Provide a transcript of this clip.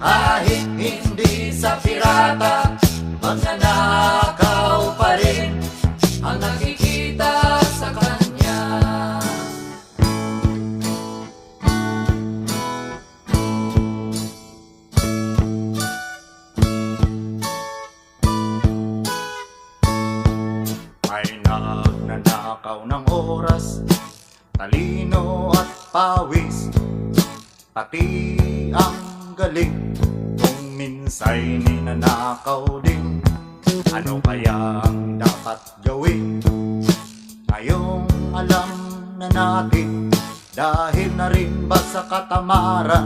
Kahit hindi sa pirata, magnanakaw pa rin ang nakikita sa kanya. May nagnanakaw ng oras, talino at pawis, pati ang galing kung minsa'y ninanakaw din. Ano kaya ang dapat gawin? Ngayong alam na natin, dahil na rin ba sa katamaran